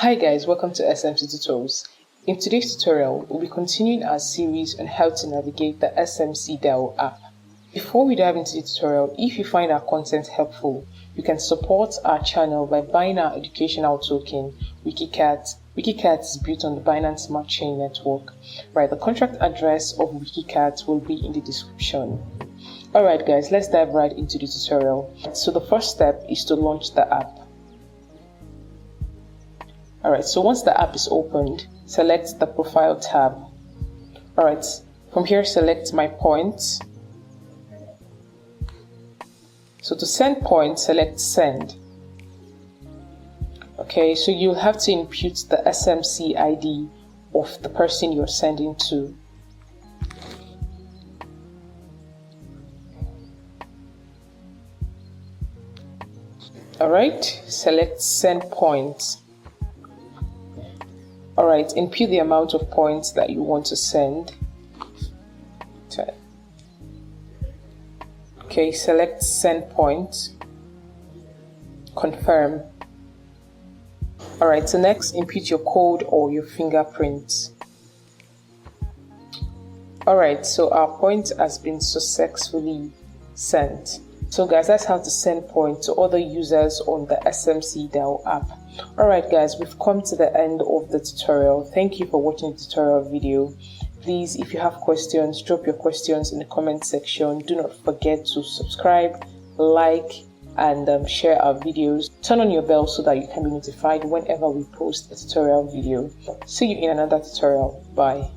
Hi guys, welcome to SMC Tutorials. In today's tutorial, we'll be continuing our series on how to navigate the SMC DAO app. Before we dive into the tutorial, if you find our content helpful, you can support our channel by buying our educational token, WikiCat. WikiCat is built on the Binance Smart Chain network. Right, the contract address of WikiCat will be in the description. Alright guys, let's dive right into the tutorial. So the first step is to launch the app. Alright, so once the app is opened, select the profile tab. Alright, from here select my points. So to send points, select send. Okay, so you'll have to input the SMC ID of the person you're sending to. Alright, select send points. Alright, input the amount of points that you want to send. Okay, select send points. Confirm. Alright, so next input your code or your fingerprint. Alright, so our point has been successfully sent. So guys, that's how to send points to other users on the SMC DAO app. Alright guys, we've come to the end of the tutorial. Thank you for watching the tutorial video. Please, if you have questions, drop your questions in the comment section. Do not forget to subscribe, like, and share our videos. Turn on your bell so that you can be notified whenever we post a tutorial video. See you in another tutorial. Bye.